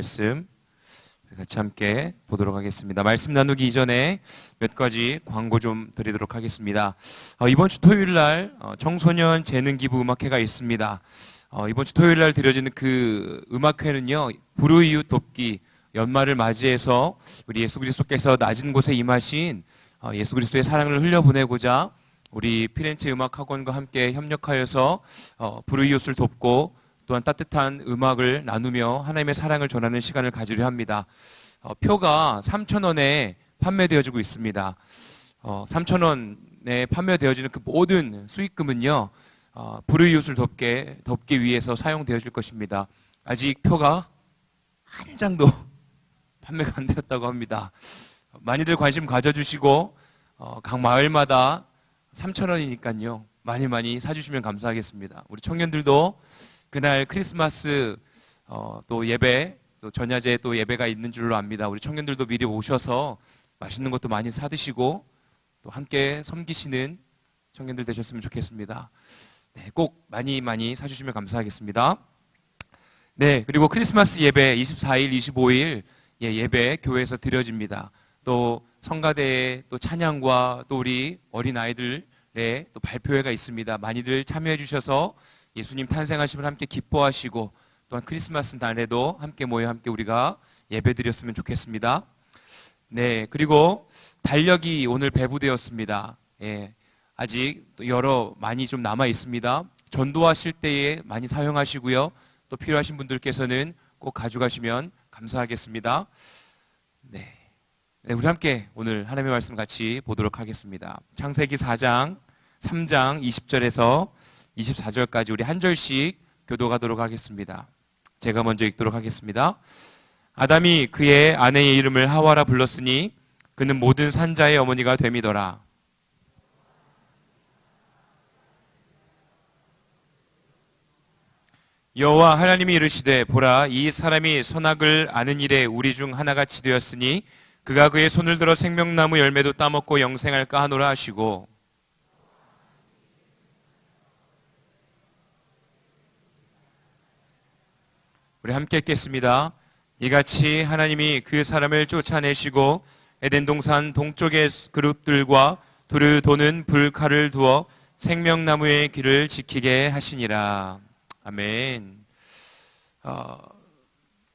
말씀 같이 함께 보도록 하겠습니다. 말씀 나누기 이전에 몇 가지 광고 좀 드리도록 하겠습니다. 이번 주 토요일 날 청소년 재능 기부 음악회가 있습니다. 이번 주 토요일 날 드려지는 그 음악회는요, 불우이웃 돕기 연말을 맞이해서 우리 예수 그리스도께서 낮은 곳에 임하신 예수 그리스도의 사랑을 흘려보내고자 우리 피렌체 음악학원과 함께 협력하여서 불우이웃을 돕고 또한 따뜻한 음악을 나누며 하나님의 사랑을 전하는 시간을 가지려 합니다. 표가 3,000원에 판매되어지고 있습니다. 3,000원에 판매되어지는 그 모든 수익금은요, 불우이웃을 돕기 위해서 사용되어질 것입니다. 아직 표가 한 장도 판매가 안 되었다고 합니다. 많이들 관심 가져주시고 각 마을마다 3,000원이니까요 많이 사주시면 감사하겠습니다. 우리 청년들도 그날 크리스마스 또 예배, 또 전야제 또 예배가 있는 줄로 압니다. 우리 청년들도 미리 오셔서 맛있는 것도 많이 사드시고 또 함께 섬기시는 청년들 되셨으면 좋겠습니다. 네, 꼭 많이 사주시면 감사하겠습니다. 네, 그리고 크리스마스 예배 24일, 25일 예배 교회에서 드려집니다. 또 성가대에 또 찬양과 또 우리 어린아이들의 또 발표회가 있습니다. 많이들 참여해 주셔서 예수님 탄생하심을 함께 기뻐하시고 또한 크리스마스 날에도 함께 모여 함께 우리가 예배 드렸으면 좋겠습니다. 네, 그리고 달력이 오늘 배부되었습니다. 아직 많이 좀 남아 있습니다. 전도하실 때에 많이 사용하시고요. 또 필요하신 분들께서는 꼭 가져가시면 감사하겠습니다. 네, 우리 함께 오늘 하나님의 말씀 같이 보도록 하겠습니다. 창세기 4장 3장 20절에서 24절까지 우리 한 절씩 교도가도록 하겠습니다. 제가 먼저 읽도록 하겠습니다. 아담이 그의 아내의 이름을 하와라 불렀으니 그는 모든 산자의 어머니가 됨이더라. 여호와 하나님이 이르시되 보라, 이 사람이 선악을 아는 일에 우리 중 하나같이 되었으니 그가 그의 손을 들어 생명나무 열매도 따먹고 영생할까 하노라 하시고, 우리 함께 읽겠습니다. 이같이 하나님이 그 사람을 쫓아내시고 에덴 동산 동쪽의 그룹들과 두루 도는 불칼을 두어 생명나무의 길을 지키게 하시니라. 아멘.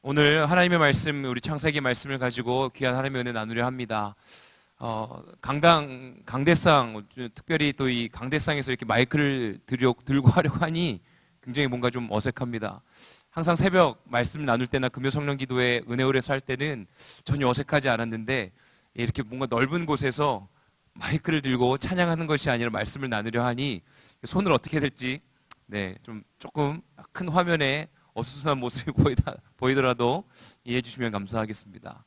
오늘 하나님의 말씀, 우리 창세기 말씀을 가지고 귀한 하나님의 은혜 나누려 합니다. 강대상, 특별히 또 이 강대상에서 이렇게 마이크를 들고 하려고 하니 굉장히 뭔가 좀 어색합니다. 항상 새벽 말씀 나눌 때나 금요 성령 기도회 은혜홀에서 할 때는 전혀 어색하지 않았는데 이렇게 뭔가 넓은 곳에서 마이크를 들고 찬양하는 것이 아니라 말씀을 나누려 하니 손을 어떻게 될지 좀 조금 큰 화면에 어수선한 모습이 보이더라도 이해해 주시면 감사하겠습니다.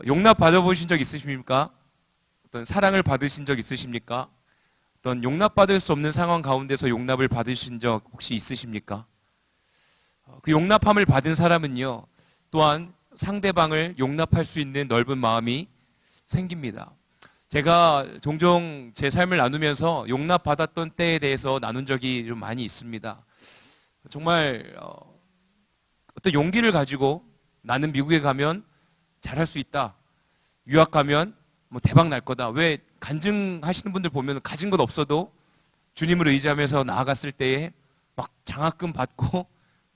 용납 받아보신 적 있으십니까? 어떤 사랑을 받으신 적 있으십니까? 어떤 용납받을 수 없는 상황 가운데서 용납을 받으신 적 혹시 있으십니까? 그 용납함을 받은 사람은요, 또한 상대방을 용납할 수 있는 넓은 마음이 생깁니다. 제가 종종 제 삶을 나누면서 용납받았던 때에 대해서 나눈 적이 좀 많이 있습니다. 정말 어떤 용기를 가지고 나는 미국에 가면 잘할 수 있다, 유학 가면 뭐 대박 날 거다. 왜 간증하시는 분들 보면 가진 것 없어도 주님을 의지하면서 나아갔을 때에 막 장학금 받고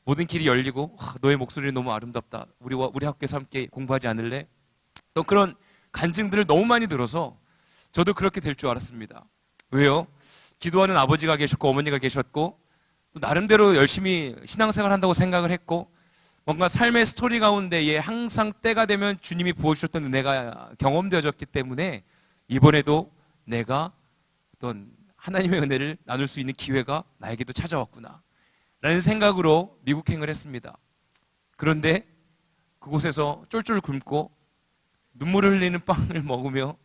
모든 길이 열리고, 너의 목소리는 너무 아름답다, 우리 학교에서 함께 공부하지 않을래? 또 그런 간증들을 너무 많이 들어서 저도 그렇게 될 줄 알았습니다. 왜요? 기도하는 아버지가 계셨고 어머니가 계셨고 또 나름대로 열심히 신앙생활 한다고 생각을 했고, 뭔가 삶의 스토리 가운데에 항상 때가 되면 주님이 부어주셨던 은혜가 경험되어졌기 때문에 이번에도 내가 어떤 하나님의 은혜를 나눌 수 있는 기회가 나에게도 찾아왔구나 라는 생각으로 미국행을 했습니다. 그런데 그곳에서 쫄쫄 굶고 눈물을 흘리는 빵을 먹으며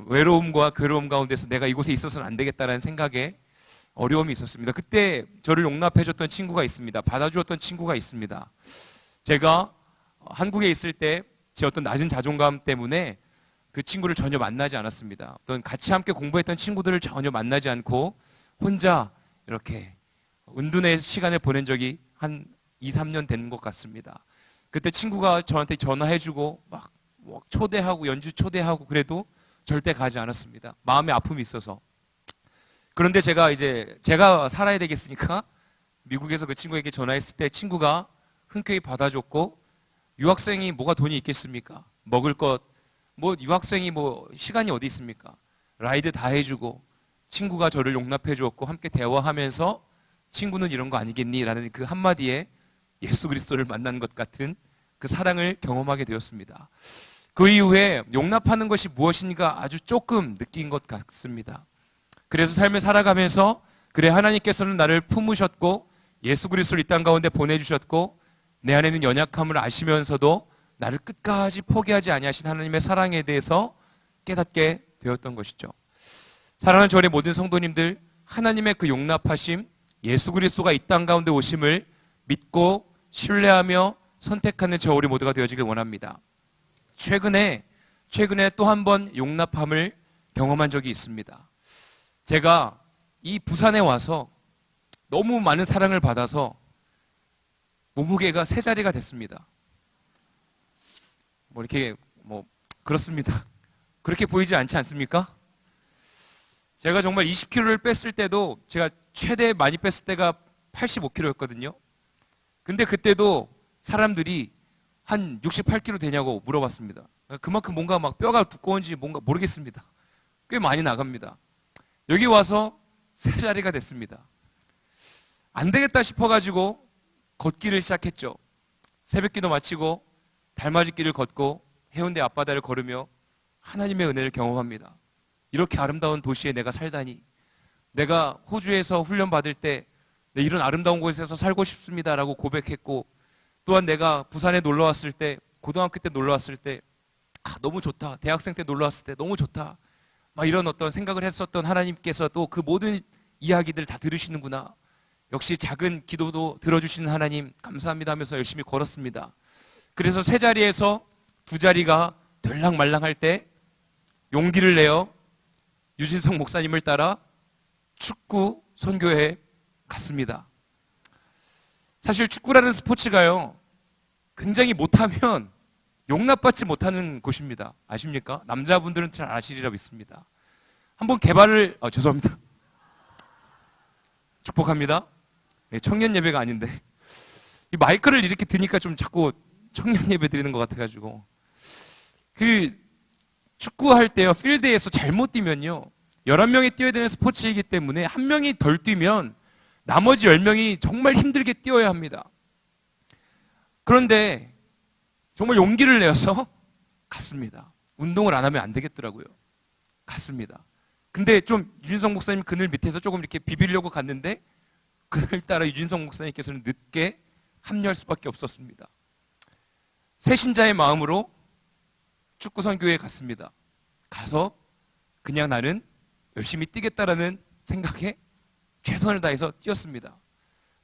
외로움과 괴로움 가운데서 내가 이곳에 있어서는 안 되겠다라는 생각에 어려움이 있었습니다. 그때 저를 용납해줬던 친구가 있습니다. 받아주었던 친구가 있습니다. 제가 한국에 있을 때 제 어떤 낮은 자존감 때문에 그 친구를 전혀 만나지 않았습니다. 어떤 같이 함께 공부했던 친구들을 전혀 만나지 않고 혼자 이렇게 은둔의 시간을 보낸 적이 한 2, 3년 된 것 같습니다. 그때 친구가 저한테 전화해주고 막 초대하고 연주 초대하고 그래도 절대 가지 않았습니다. 마음에 아픔이 있어서. 그런데 제가 살아야 되겠으니까 미국에서 그 친구에게 전화했을 때 친구가 흔쾌히 받아줬고, 유학생이 뭐가 돈이 있겠습니까? 먹을 것, 유학생이 시간이 어디 있습니까? 라이드 다 해주고 친구가 저를 용납해 주었고 함께 대화하면서 친구는 이런 거 아니겠니? 라는 그 한마디에 예수 그리스도를 만난 것 같은 그 사랑을 경험하게 되었습니다. 그 이후에 용납하는 것이 무엇인가 아주 조금 느낀 것 같습니다. 그래서 삶을 살아가면서 그래, 하나님께서는 나를 품으셨고 예수 그리스도를 이 땅 가운데 보내주셨고 내 안에 있는 연약함을 아시면서도 나를 끝까지 포기하지 아니하신 하나님의 사랑에 대해서 깨닫게 되었던 것이죠. 사랑하는 저의 모든 성도님들, 하나님의 그 용납하심, 예수 그리스도가 이 땅 가운데 오심을 믿고 신뢰하며 선택하는 저 우리 모두가 되어지길 원합니다. 최근에 또 한 번 용납함을 경험한 적이 있습니다. 제가 이 부산에 와서 너무 많은 사랑을 받아서 몸무게가 3자리가 됐습니다. 그렇습니다. 그렇게 보이지 않지 않습니까? 제가 정말 20kg를 뺐을 때도 제가 최대 많이 뺐을 때가 85kg였거든요. 근데 그때도 사람들이 한 68kg 되냐고 물어봤습니다. 그만큼 뭔가 막 뼈가 두꺼운지 뭔가 모르겠습니다. 꽤 많이 나갑니다. 여기 와서 3자리가 됐습니다. 안 되겠다 싶어가지고 걷기를 시작했죠. 새벽기도 마치고 달맞이길을 걷고 해운대 앞바다를 걸으며 하나님의 은혜를 경험합니다. 이렇게 아름다운 도시에 내가 살다니, 내가 호주에서 훈련 받을 때 이런 아름다운 곳에서 살고 싶습니다라고 고백했고, 또한 내가 부산에 놀러 왔을 때, 고등학교 때 놀러 왔을 때 너무 좋다, 대학생 때 놀러 왔을 때 너무 좋다, 막 이런 어떤 생각을 했었던 하나님께서도 그 모든 이야기들 다 들으시는구나, 역시 작은 기도도 들어주시는 하나님 감사합니다 하면서 열심히 걸었습니다. 그래서 3자리에서 2자리가 될랑말랑할 때 용기를 내어 유진성 목사님을 따라 축구 선교회에 갔습니다. 사실 축구라는 스포츠가요, 굉장히 못하면 용납받지 못하는 곳입니다. 아십니까? 남자분들은 잘 아시리라 믿습니다. 한번 죄송합니다. 축복합니다. 청년 예배가 아닌데 이 마이크를 이렇게 드니까 좀 자꾸 청년 예배 드리는 것 같아가지고, 그 축구할 때요, 필드에서 잘못 뛰면요 11명이 뛰어야 되는 스포츠이기 때문에 한 명이 덜 뛰면 나머지 10명이 정말 힘들게 뛰어야 합니다. 그런데 정말 용기를 내어서 갔습니다. 운동을 안 하면 안 되겠더라고요. 갔습니다. 근데 좀 유진성 목사님 그늘 밑에서 조금 이렇게 비비려고 갔는데 그를 따라 유진성 목사님께서는 늦게 합류할 수밖에 없었습니다. 새신자의 마음으로 축구 선교회에 갔습니다. 가서 그냥 나는 열심히 뛰겠다라는 생각에 최선을 다해서 뛰었습니다.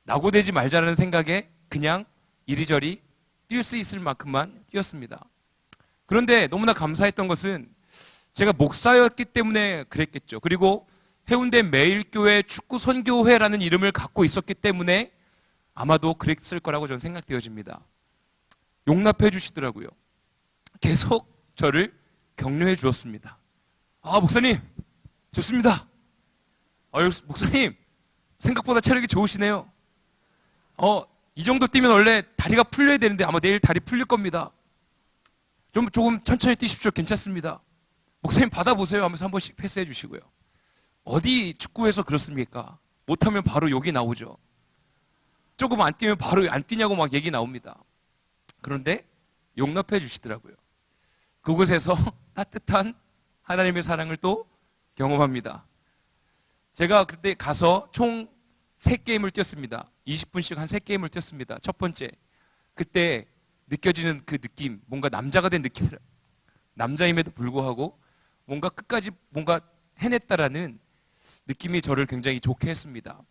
낙오되지 말자라는 생각에 그냥 이리저리 뛸 수 있을 만큼만 뛰었습니다. 그런데 너무나 감사했던 것은 제가 목사였기 때문에 그랬겠죠. 그리고 해운대 매일교회 축구 선교회라는 이름을 갖고 있었기 때문에 아마도 그랬을 거라고 저는 생각되어집니다. 용납해 주시더라고요. 계속 저를 격려해 주었습니다. 목사님 좋습니다. 목사님 생각보다 체력이 좋으시네요. 이 정도 뛰면 원래 다리가 풀려야 되는데 아마 내일 다리 풀릴 겁니다. 조금 천천히 뛰십시오. 괜찮습니다. 목사님 받아보세요 하면서 한 번씩 패스해 주시고요. 어디 축구에서 그렇습니까? 못하면 바로 욕이 나오죠. 조금 안 뛰면 바로 안 뛰냐고 막 얘기 나옵니다. 그런데 용납해 주시더라고요. 그곳에서 따뜻한 하나님의 사랑을 또 경험합니다. 제가 그때 가서 총 3게임을 뛰었습니다. 20분씩 한 3게임을 뛰었습니다. 첫 번째, 그때 느껴지는 그 느낌, 뭔가 남자가 된 느낌, 남자임에도 불구하고 뭔가 끝까지 뭔가 해냈다라는 느낌이 저를 굉장히 좋게 했습니다.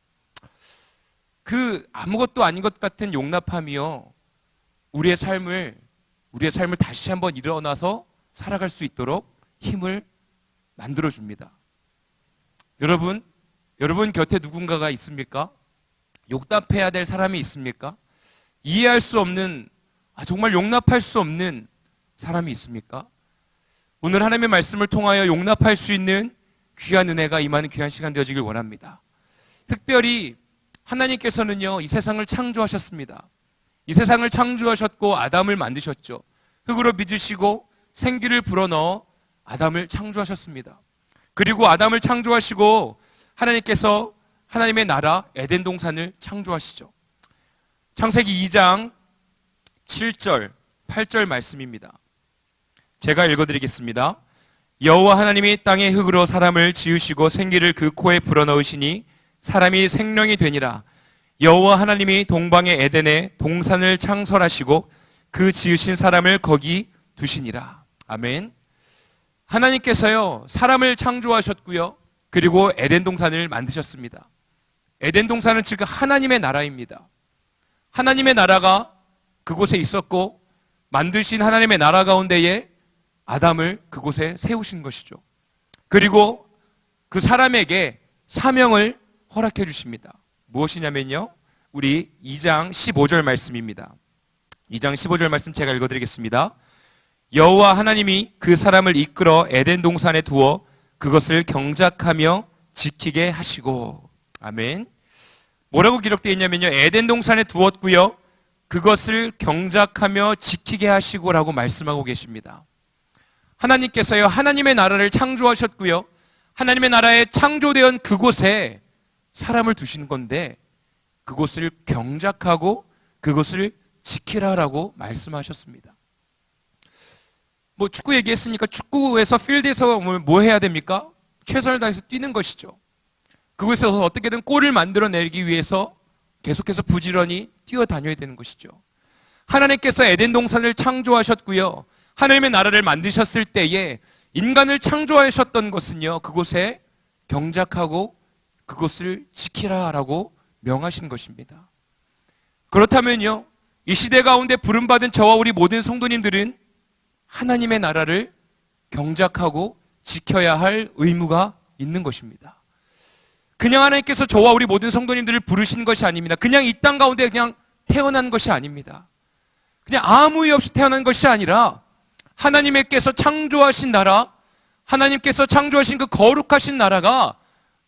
그 아무것도 아닌 것 같은 용납함이요, 우리의 삶을 다시 한번 일어나서 살아갈 수 있도록 힘을 만들어줍니다. 여러분 곁에 누군가가 있습니까? 용납해야 될 사람이 있습니까? 이해할 수 없는 정말 용납할 수 없는 사람이 있습니까? 오늘 하나님의 말씀을 통하여 용납할 수 있는 귀한 은혜가 임하는 귀한 시간 되어지길 원합니다. 특별히 하나님께서는요, 이 세상을 창조하셨습니다. 이 세상을 창조하셨고 아담을 만드셨죠. 흙으로 빚으시고 생기를 불어넣어 아담을 창조하셨습니다. 그리고 아담을 창조하시고 하나님께서 하나님의 나라 에덴 동산을 창조하시죠. 창세기 2장 7절, 8절 말씀입니다. 제가 읽어드리겠습니다. 여호와 하나님이 땅의 흙으로 사람을 지으시고 생기를 그 코에 불어넣으시니 사람이 생명이 되니라. 여호와 하나님이 동방의 에덴에 동산을 창설하시고 그 지으신 사람을 거기 두시니라. 아멘. 하나님께서요, 사람을 창조하셨고요, 그리고 에덴 동산을 만드셨습니다. 에덴 동산은 즉 하나님의 나라입니다. 하나님의 나라가 그곳에 있었고 만드신 하나님의 나라 가운데에 아담을 그곳에 세우신 것이죠. 그리고 그 사람에게 사명을 허락해 주십니다. 무엇이냐면요, 우리 2장 15절 말씀입니다. 2장 15절 말씀 제가 읽어드리겠습니다. 여호와 하나님이 그 사람을 이끌어 에덴 동산에 두어 그것을 경작하며 지키게 하시고. 아멘. 뭐라고 기록되어 있냐면요, 에덴 동산에 두었고요, 그것을 경작하며 지키게 하시고라고 말씀하고 계십니다. 하나님께서요, 하나님의 나라를 창조하셨고요, 하나님의 나라에 창조된 그곳에 사람을 두신 건데 그곳을 경작하고 그것을 지키라라고 말씀하셨습니다. 축구 얘기했으니까 축구에서 필드에서 뭐 해야 됩니까? 최선을 다해서 뛰는 것이죠. 그곳에서 어떻게든 골을 만들어내기 위해서 계속해서 부지런히 뛰어다녀야 되는 것이죠. 하나님께서 에덴 동산을 창조하셨고요, 하나님의 나라를 만드셨을 때에 인간을 창조하셨던 것은요, 그곳에 경작하고 그것을 지키라라고 명하신 것입니다. 그렇다면요, 이 시대 가운데 부름받은 저와 우리 모든 성도님들은 하나님의 나라를 경작하고 지켜야 할 의무가 있는 것입니다. 그냥 하나님께서 저와 우리 모든 성도님들을 부르신 것이 아닙니다. 그냥 이 땅 가운데 그냥 태어난 것이 아닙니다. 그냥 아무 이유 없이 태어난 것이 아니라 하나님께서 창조하신 나라, 하나님께서 창조하신 그 거룩하신 나라가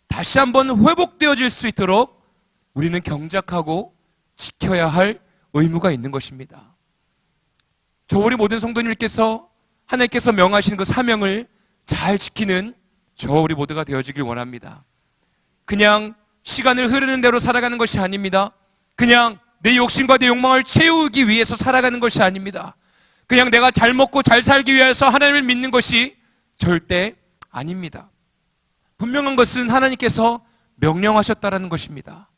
다시 한번 회복되어질 수 있도록 우리는 경작하고 지켜야 할 의무가 있는 것입니다. 저 우리 모든 성도님께서 하나님께서 명하신 그 사명을 잘 지키는 저 우리 모두가 되어지길 원합니다. 그냥 시간을 흐르는 대로 살아가는 것이 아닙니다. 그냥 내 욕심과 내 욕망을 채우기 위해서 살아가는 것이 아닙니다. 그냥 내가 잘 먹고 잘 살기 위해서 하나님을 믿는 것이 절대 아닙니다. 분명한 것은 하나님께서 명령하셨다라는 것입니다.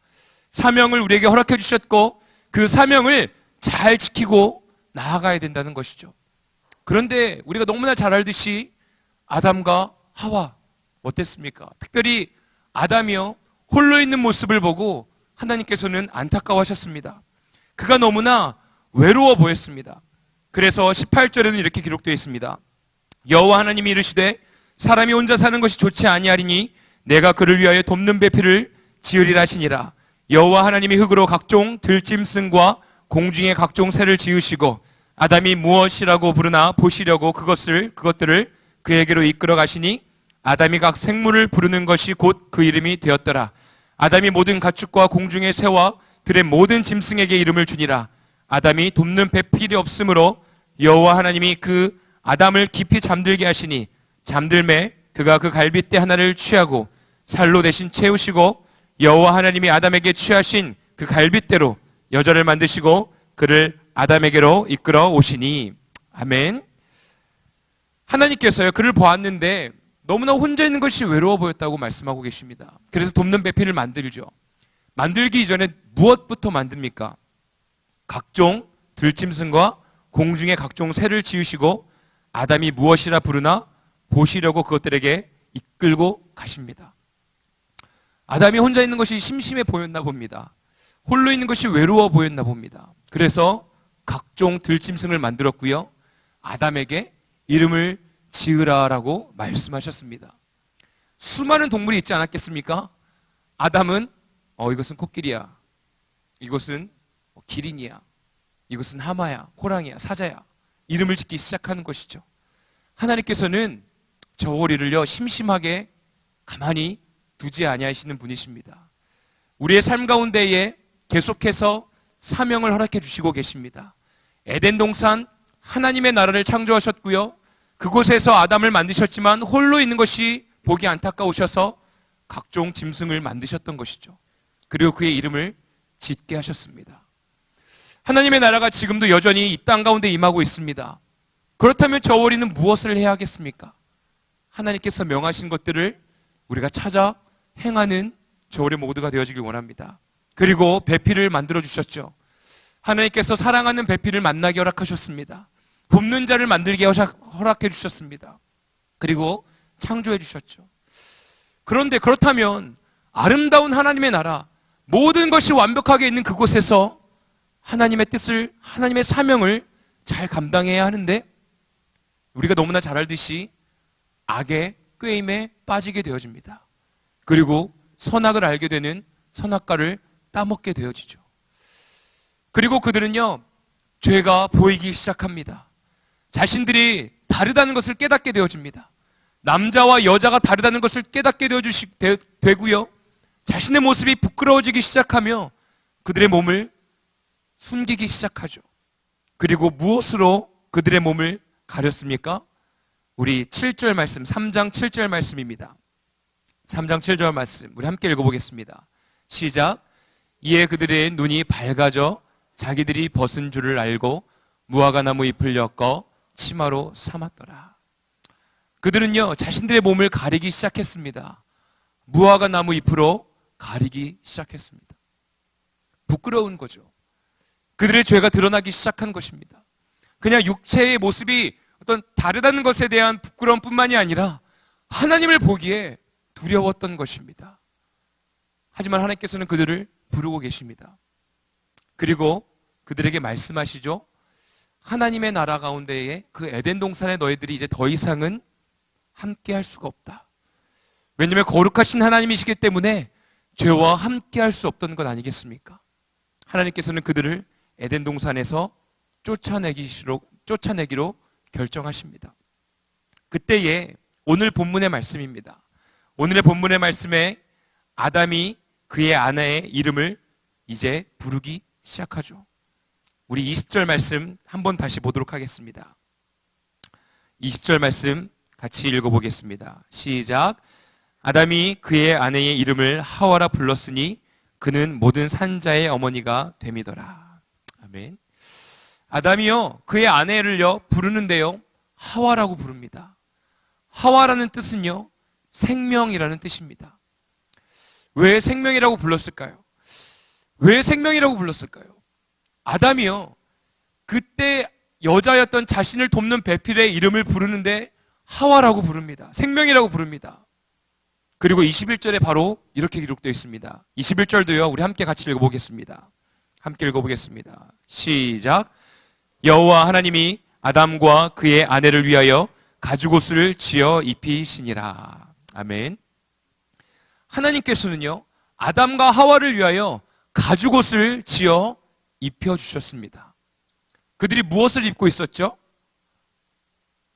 사명을 우리에게 허락해 주셨고 그 사명을 잘 지키고 나아가야 된다는 것이죠. 그런데 우리가 너무나 잘 알듯이 아담과 하와 어땠습니까? 특별히 아담이요, 홀로 있는 모습을 보고 하나님께서는 안타까워하셨습니다. 그가 너무나 외로워 보였습니다. 그래서 18절에는 이렇게 기록되어 있습니다. 여호와 하나님이 이르시되 사람이 혼자 사는 것이 좋지 아니하리니 내가 그를 위하여 돕는 배필을 지으리라 하시니라. 여호와 하나님이 흙으로 각종 들짐승과 공중의 각종 새를 지으시고 아담이 무엇이라고 부르나 보시려고 그것들을 그에게로 이끌어 가시니 아담이 각 생물을 부르는 것이 곧 그 이름이 되었더라. 아담이 모든 가축과 공중의 새와 들의 모든 짐승에게 이름을 주니라. 아담이 돕는 배필이 없으므로 여호와 하나님이 그 아담을 깊이 잠들게 하시니 잠들매 그가 그 갈빗대 하나를 취하고 살로 대신 채우시고 여호와 하나님이 아담에게 취하신 그 갈빗대로 여자를 만드시고 그를 아담에게로 이끌어 오시니. 아멘. 하나님께서요, 그를 보았는데 너무나 혼자 있는 것이 외로워 보였다고 말씀하고 계십니다. 그래서 돕는 배필을 만들죠. 만들기 이전에 무엇부터 만듭니까? 각종 들짐승과 공중의 각종 새를 지으시고 아담이 무엇이라 부르나 보시려고 그것들에게 이끌고 가십니다. 아담이 혼자 있는 것이 심심해 보였나 봅니다. 홀로 있는 것이 외로워 보였나 봅니다. 그래서 각종 들짐승을 만들었고요, 아담에게 이름을 지으라라고 말씀하셨습니다. 수많은 동물이 있지 않았겠습니까? 아담은 이것은 코끼리야, 이것은 기린이야, 이것은 하마야, 호랑이야, 사자야 이름을 짓기 시작하는 것이죠. 하나님께서는 저고리를요 심심하게 가만히 두지 아니하시는 분이십니다. 우리의 삶 가운데에 계속해서 사명을 허락해 주시고 계십니다. 에덴 동산 하나님의 나라를 창조하셨고요, 그곳에서 아담을 만드셨지만 홀로 있는 것이 보기 안타까우셔서 각종 짐승을 만드셨던 것이죠. 그리고 그의 이름을 짓게 하셨습니다. 하나님의 나라가 지금도 여전히 이 땅 가운데 임하고 있습니다. 그렇다면 저 우리는 무엇을 해야 하겠습니까? 하나님께서 명하신 것들을 우리가 찾아 행하는 저 우리 모두가 되어지길 원합니다. 그리고 배필을 만들어 주셨죠. 하나님께서 사랑하는 배필을 만나게 허락하셨습니다. 굽는 자를 만들게 허락해 주셨습니다. 그리고 창조해 주셨죠. 그런데 그렇다면 아름다운 하나님의 나라, 모든 것이 완벽하게 있는 그곳에서 하나님의 뜻을, 하나님의 사명을 잘 감당해야 하는데 우리가 너무나 잘 알듯이 악의 꾀임에 빠지게 되어집니다. 그리고 선악을 알게 되는 선악과를 따먹게 되어지죠. 그리고 그들은요 죄가 보이기 시작합니다. 자신들이 다르다는 것을 깨닫게 되어집니다. 남자와 여자가 다르다는 것을 깨닫게 되고요, 자신의 모습이 부끄러워지기 시작하며 그들의 몸을 숨기기 시작하죠. 그리고 무엇으로 그들의 몸을 가렸습니까? 우리 7절 말씀, 3장 7절 말씀입니다. 3장 7절 말씀 우리 함께 읽어보겠습니다. 시작. 이에 그들의 눈이 밝아져 자기들이 벗은 줄을 알고 무화과 나무 잎을 엮어 치마로 삼았더라. 그들은요 자신들의 몸을 가리기 시작했습니다. 무화과 나무 잎으로 가리기 시작했습니다. 부끄러운 거죠. 그들의 죄가 드러나기 시작한 것입니다. 그냥 육체의 모습이 어떤 다르다는 것에 대한 부끄러움뿐만이 아니라 하나님을 보기에 두려웠던 것입니다. 하지만 하나님께서는 그들을 부르고 계십니다. 그리고 그들에게 말씀하시죠. 하나님의 나라 가운데에 그 에덴 동산의 너희들이 이제 더 이상은 함께 할 수가 없다. 왜냐하면 거룩하신 하나님이시기 때문에 죄와 함께 할 수 없던 것 아니겠습니까? 하나님께서는 그들을 에덴 동산에서 쫓아내기로 결정하십니다. 그때에 오늘 본문의 말씀입니다. 오늘의 본문의 말씀에 아담이 그의 아내의 이름을 이제 부르기 시작하죠. 우리 20절 말씀 한번 다시 보도록 하겠습니다. 20절 말씀 같이 읽어보겠습니다. 시작. 아담이 그의 아내의 이름을 하와라 불렀으니 그는 모든 산자의 어머니가 됨이더라. 아멘. 아담이요 그의 아내를요 부르는데요 하와라고 부릅니다. 하와라는 뜻은요 생명이라는 뜻입니다. 왜 생명이라고 불렀을까요? 왜 생명이라고 불렀을까요? 아담이요 그때 여자였던 자신을 돕는 배필의 이름을 부르는데 하와라고 부릅니다. 생명이라고 부릅니다. 그리고 21절에 바로 이렇게 기록되어 있습니다. 21절도요 우리 함께 같이 읽어보겠습니다. 함께 읽어보겠습니다. 시작. 여호와 하나님이 아담과 그의 아내를 위하여 가죽옷을 지어 입히시니라. 아멘. 하나님께서는요 아담과 하와를 위하여 가죽옷을 지어 입혀주셨습니다. 그들이 무엇을 입고 있었죠?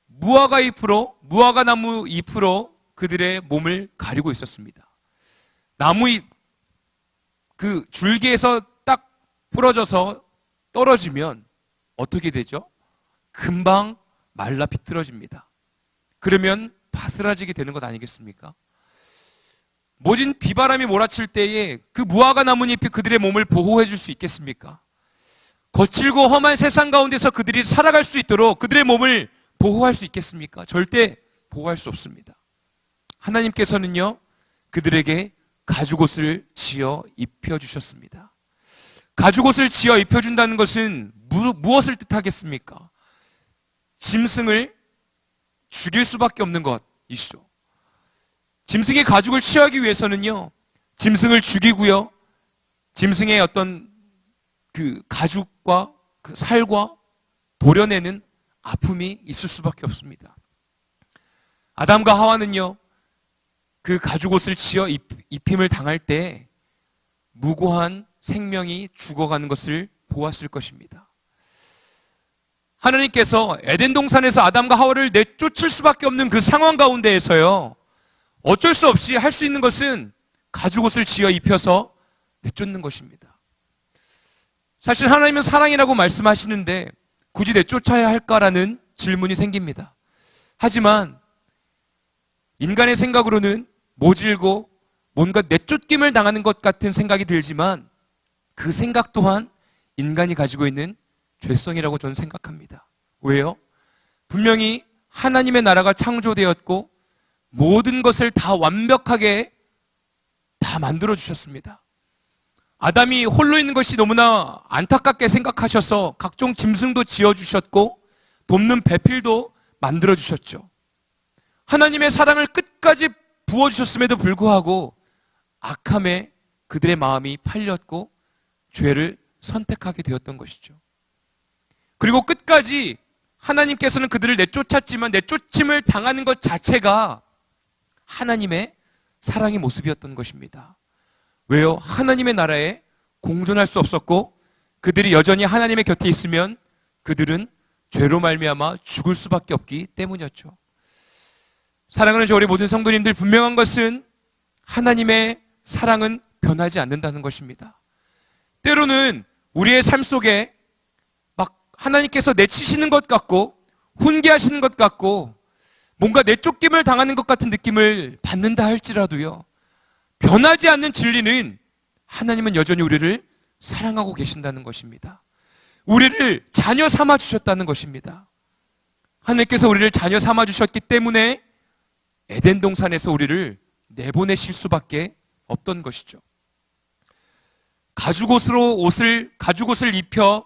무화과 나무 잎으로 그들의 몸을 가리고 있었습니다. 나무 잎, 그 줄기에서 딱 부러져서 떨어지면 어떻게 되죠? 금방 말라 비틀어집니다. 그러면 바스라지게 되는 것 아니겠습니까? 모진 비바람이 몰아칠 때에 그 무화과 나뭇잎이 그들의 몸을 보호해 줄 수 있겠습니까? 거칠고 험한 세상 가운데서 그들이 살아갈 수 있도록 그들의 몸을 보호할 수 있겠습니까? 절대 보호할 수 없습니다. 하나님께서는요 그들에게 가죽옷을 지어 입혀주셨습니다. 가죽옷을 지어 입혀준다는 것은 무엇을 뜻하겠습니까? 짐승을 죽일 수밖에 없는 것이시죠. 짐승의 가죽을 취하기 위해서는요 짐승을 죽이고요 짐승의 어떤 그 가죽과 그 살과 도려내는 아픔이 있을 수밖에 없습니다. 아담과 하와는요 그 가죽옷을 지어 입힘을 당할 때 무고한 생명이 죽어가는 것을 보았을 것입니다. 하나님께서 에덴 동산에서 아담과 하와를 내쫓을 수밖에 없는 그 상황 가운데에서요, 어쩔 수 없이 할 수 있는 것은 가죽옷을 지어 입혀서 내쫓는 것입니다. 사실 하나님은 사랑이라고 말씀하시는데 굳이 내쫓아야 할까라는 질문이 생깁니다. 하지만 인간의 생각으로는 모질고 뭔가 내쫓김을 당하는 것 같은 생각이 들지만 그 생각 또한 인간이 가지고 있는 죄성이라고 저는 생각합니다. 왜요? 분명히 하나님의 나라가 창조되었고 모든 것을 다 완벽하게 다 만들어주셨습니다. 아담이 홀로 있는 것이 너무나 안타깝게 생각하셔서 각종 짐승도 지어주셨고 돕는 배필도 만들어주셨죠. 하나님의 사랑을 끝까지 부어주셨음에도 불구하고 악함에 그들의 마음이 팔렸고 죄를 선택하게 되었던 것이죠. 그리고 끝까지 하나님께서는 그들을 내쫓았지만 내쫓임을 당하는 것 자체가 하나님의 사랑의 모습이었던 것입니다. 왜요? 하나님의 나라에 공존할 수 없었고 그들이 여전히 하나님의 곁에 있으면 그들은 죄로 말미암아 죽을 수밖에 없기 때문이었죠. 사랑하는 우리 모든 성도님들, 분명한 것은 하나님의 사랑은 변하지 않는다는 것입니다. 때로는 우리의 삶 속에 막 하나님께서 내치시는 것 같고 훈계하시는 것 같고 뭔가 내쫓김을 당하는 것 같은 느낌을 받는다 할지라도요, 변하지 않는 진리는 하나님은 여전히 우리를 사랑하고 계신다는 것입니다. 우리를 자녀 삼아 주셨다는 것입니다. 하나님께서 우리를 자녀 삼아 주셨기 때문에 에덴 동산에서 우리를 내보내실 수밖에 없던 것이죠. 가죽옷을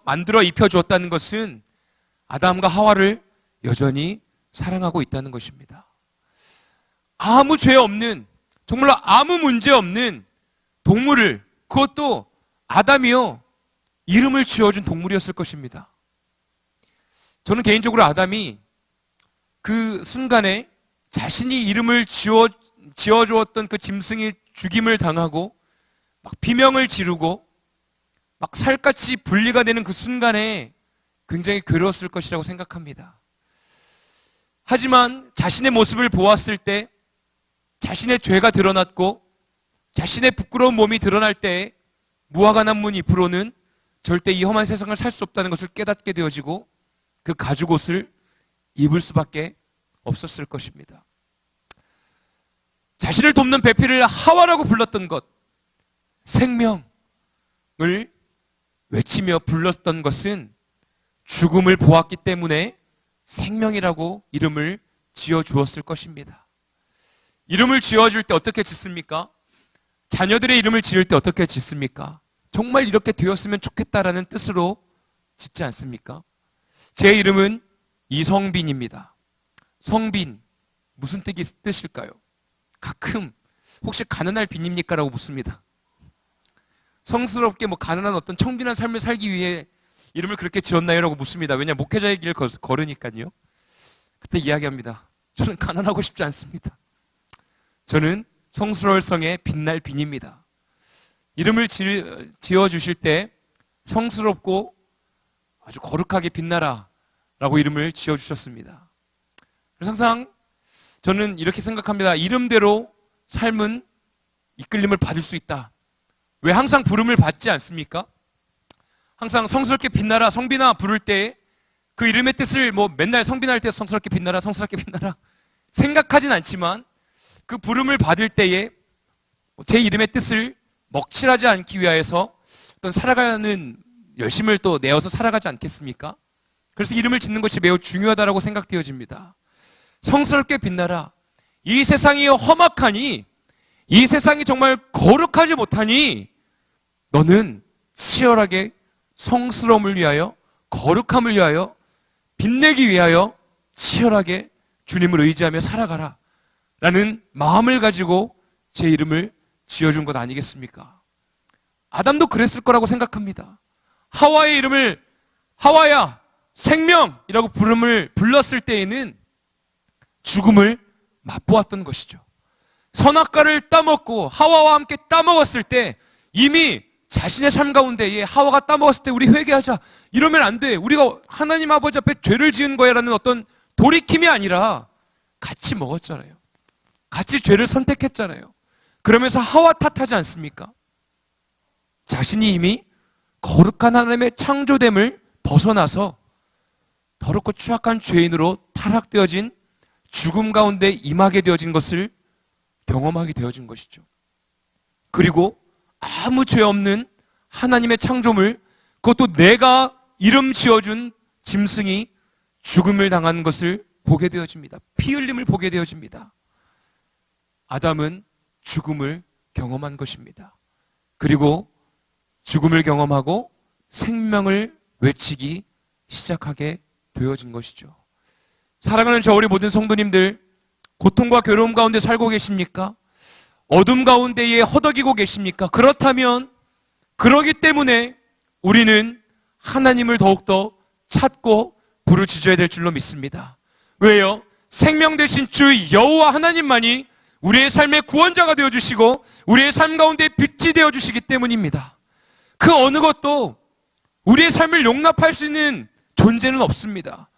만들어 입혀 주었다는 것은 아담과 하와를 여전히 사랑하고 있다는 것입니다. 아무 죄 없는, 정말 아무 문제 없는 동물을, 그것도 아담이요, 이름을 지어준 동물이었을 것입니다. 저는 개인적으로 아담이 그 순간에 자신이 이름을 지어주었던 그 짐승이 죽임을 당하고 막 비명을 지르고 막 살갗이 분리가 되는 그 순간에 굉장히 괴로웠을 것이라고 생각합니다. 하지만 자신의 모습을 보았을 때, 자신의 죄가 드러났고 자신의 부끄러운 몸이 드러날 때 무화과 나무 잎으로는 절대 이 험한 세상을 살 수 없다는 것을 깨닫게 되어지고 그 가죽옷을 입을 수밖에 없었을 것입니다. 자신을 돕는 배필을 하와라고 불렀던 것, 생명을 외치며 불렀던 것은 죽음을 보았기 때문에 생명이라고 이름을 지어주었을 것입니다. 이름을 지어줄 때 어떻게 짓습니까? 자녀들의 이름을 지을 때 어떻게 짓습니까? 정말 이렇게 되었으면 좋겠다라는 뜻으로 짓지 않습니까? 제 이름은 이성빈입니다. 성빈, 무슨 뜻일까요? 가끔 혹시 가난할 빈입니까? 라고 묻습니다. 성스럽게 가난한 어떤 청빈한 삶을 살기 위해 이름을 그렇게 지었나요? 라고 묻습니다. 왜냐하면 목회자의 길을 걸으니까요. 그때 이야기합니다. 저는 가난하고 싶지 않습니다. 저는 성스러울 성의 빛날 빈입니다. 이름을 지어주실 때 성스럽고 아주 거룩하게 빛나라 라고 이름을 지어주셨습니다. 그래서 항상 저는 이렇게 생각합니다. 이름대로 삶은 이끌림을 받을 수 있다. 왜 항상 부름을 받지 않습니까? 항상 성스럽게 빛나라, 성빈아 부를 때 그 이름의 뜻을 맨날 성빈할 때 성스럽게 빛나라, 성스럽게 빛나라 생각하진 않지만 그 부름을 받을 때에 제 이름의 뜻을 먹칠하지 않기 위하여서 어떤 살아가는 열심을 또 내어서 살아가지 않겠습니까? 그래서 이름을 짓는 것이 매우 중요하다고 생각되어집니다. 성스럽게 빛나라. 이 세상이 험악하니, 이 세상이 정말 거룩하지 못하니 너는 치열하게 성스러움을 위하여, 거룩함을 위하여, 빛내기 위하여 치열하게 주님을 의지하며 살아가라 라는 마음을 가지고 제 이름을 지어준 것 아니겠습니까? 아담도 그랬을 거라고 생각합니다. 하와의 이름을 하와야, 생명이라고 불렀을 때에는 죽음을 맛보았던 것이죠. 선악과를 따먹고 하와와 함께 따먹었을 때 이미 자신의 삶 가운데에 하와가 따먹었을 때 우리 회개하자 이러면 안 돼. 우리가 하나님 아버지 앞에 죄를 지은 거야 라는 어떤 돌이킴이 아니라 같이 먹었잖아요. 같이 죄를 선택했잖아요. 그러면서 하와 탓하지 않습니까? 자신이 이미 거룩한 하나님의 창조됨을 벗어나서 더럽고 추악한 죄인으로 타락되어진 죽음 가운데 임하게 되어진 것을 경험하게 되어진 것이죠. 그리고 아무 죄 없는 하나님의 창조물, 그것도 내가 이름 지어준 짐승이 죽음을 당하는 것을 보게 되어집니다. 피 흘림을 보게 되어집니다. 아담은 죽음을 경험한 것입니다. 그리고 죽음을 경험하고 생명을 외치기 시작하게 되어진 것이죠. 사랑하는 저 우리 모든 성도님들, 고통과 괴로움 가운데 살고 계십니까? 어둠 가운데에 허덕이고 계십니까? 그렇다면 그러기 때문에 우리는 하나님을 더욱더 찾고 부르짖어야 될 줄로 믿습니다. 왜요? 생명 되신 주 여호와 하나님만이 우리의 삶의 구원자가 되어주시고 우리의 삶 가운데 빛이 되어주시기 때문입니다. 그 어느 것도 우리의 삶을 용납할 수 있는 존재는 없습니다.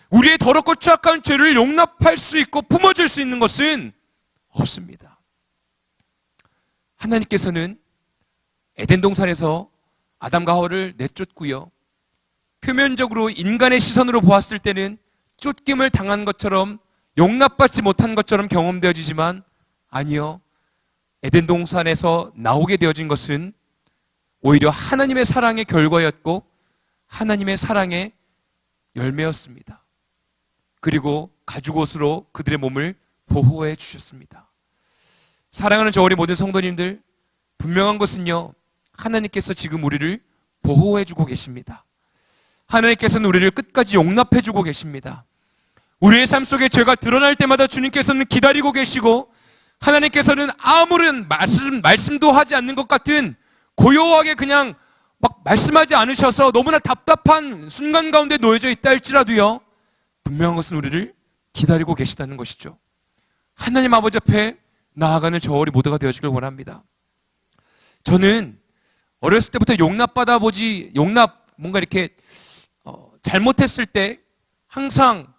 우리의 더럽고 추악한 죄를 용납할 수 있고 품어줄 수 있는 것은 없습니다. 하나님께서는 에덴 동산에서 아담과 하와를 내쫓고요. 표면적으로 인간의 시선으로 보았을 때는 쫓김을 당한 것처럼 용납받지 못한 것처럼 경험되어지지만 아니요. 에덴 동산에서 나오게 되어진 것은 오히려 하나님의 사랑의 결과였고 하나님의 사랑의 열매였습니다. 그리고 가죽옷으로 그들의 몸을 보호해 주셨습니다. 사랑하는 저 우리 모든 성도님들, 분명한 것은요, 하나님께서 지금 우리를 보호해 주고 계십니다. 하나님께서는 우리를 끝까지 용납해 주고 계십니다. 우리의 삶 속에 죄가 드러날 때마다 주님께서는 기다리고 계시고 하나님께서는 아무런 말씀도 하지 않는 것 같은 고요하게 그냥 막 말씀하지 않으셔서 너무나 답답한 순간 가운데 놓여져 있다 할지라도요, 분명한 것은 우리를 기다리고 계시다는 것이죠. 하나님 아버지 앞에 나아가는 저 우리 모두가 되어주길 원합니다. 저는 어렸을 때부터 뭔가 이렇게 잘못했을 때 항상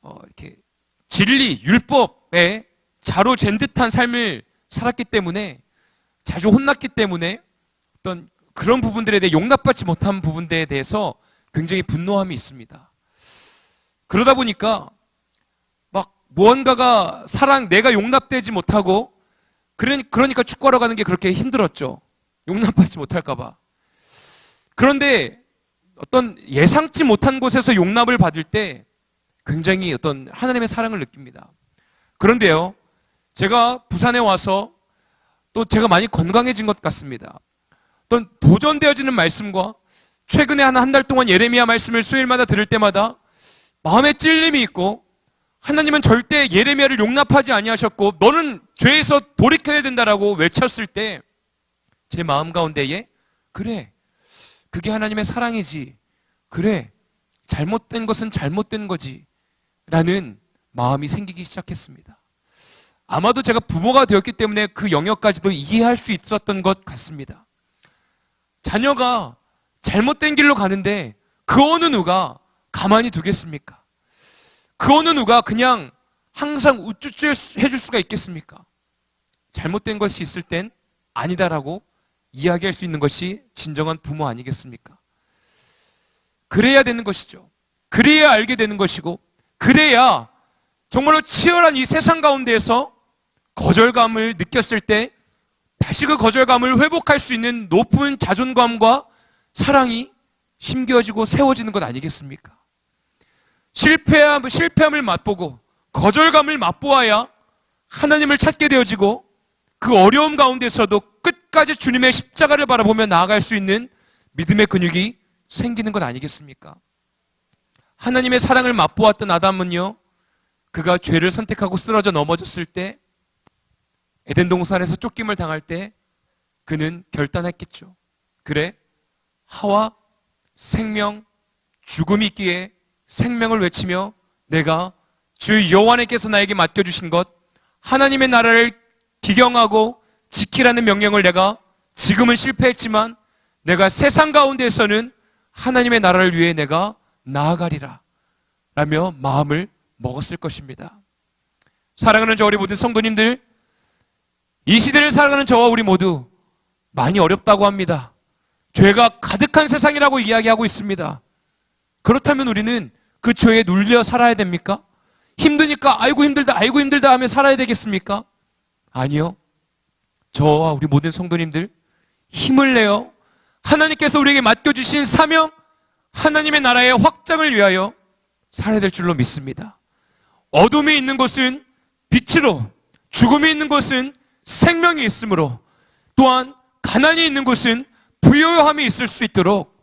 이렇게 진리, 율법에 자로 잰 듯한 삶을 살았기 때문에, 자주 혼났기 때문에 어떤 그런 부분들에 대해 용납받지 못한 부분들에 대해서 굉장히 분노함이 있습니다. 그러다 보니까 막 무언가가 내가 용납되지 못하고 그러니까 축구하러 가는 게 그렇게 힘들었죠. 용납받지 못할까 봐. 그런데 어떤 예상치 못한 곳에서 용납을 받을 때 굉장히 어떤 하나님의 사랑을 느낍니다. 그런데요, 제가 부산에 와서 또 제가 많이 건강해진 것 같습니다. 어떤 도전되어지는 말씀과 최근에 한 달 동안 예레미야 말씀을 수요일마다 들을 때마다 마음에 찔림이 있고, 하나님은 절대 예레미야를 용납하지 아니하셨고 너는 죄에서 돌이켜야 된다라고 외쳤을 때 제 마음 가운데에, 그래, 그게 하나님의 사랑이지, 그래, 잘못된 것은 잘못된 거지 라는 마음이 생기기 시작했습니다. 아마도 제가 부모가 되었기 때문에 그 영역까지도 이해할 수 있었던 것 같습니다. 자녀가 잘못된 길로 가는데 그 어느 누가 가만히 두겠습니까? 그 어느 누가 그냥 항상 우쭈쭈 해줄 수가 있겠습니까? 잘못된 것이 있을 땐 아니다라고 이야기할 수 있는 것이 진정한 부모 아니겠습니까? 그래야 되는 것이죠. 그래야 알게 되는 것이고, 그래야 정말로 치열한 이 세상 가운데에서 거절감을 느꼈을 때 다시 그 거절감을 회복할 수 있는 높은 자존감과 사랑이 심겨지고 세워지는 것 아니겠습니까? 실패함을 맛보고 거절감을 맛보아야 하나님을 찾게 되어지고, 그 어려움 가운데서도 끝까지 주님의 십자가를 바라보며 나아갈 수 있는 믿음의 근육이 생기는 것 아니겠습니까? 하나님의 사랑을 맛보았던 아담은요, 그가 죄를 선택하고 쓰러져 넘어졌을 때, 에덴 동산에서 쫓김을 당할 때 그는 결단했겠죠. 그래, 하와 생명, 죽음이 있기에 생명을 외치며 내가 주 여호와께서 나에게 맡겨주신 것, 하나님의 나라를 기경하고 지키라는 명령을 내가 지금은 실패했지만 내가 세상 가운데서는 하나님의 나라를 위해 내가 나아가리라 라며 마음을 먹었을 것입니다. 사랑하는 저 우리 모든 성도님들, 이 시대를 살아가는 저와 우리 모두 많이 어렵다고 합니다. 죄가 가득한 세상이라고 이야기하고 있습니다. 그렇다면 우리는 그 죄에 눌려 살아야 됩니까? 힘드니까 아이고 힘들다 하며 살아야 되겠습니까? 아니요. 저와 우리 모든 성도님들 힘을 내어 하나님께서 우리에게 맡겨주신 사명, 하나님의 나라의 확장을 위하여 살아야 될 줄로 믿습니다. 어둠이 있는 곳은 빛으로, 죽음이 있는 곳은 생명이 있으므로, 또한 가난이 있는 곳은 부요함이 있을 수 있도록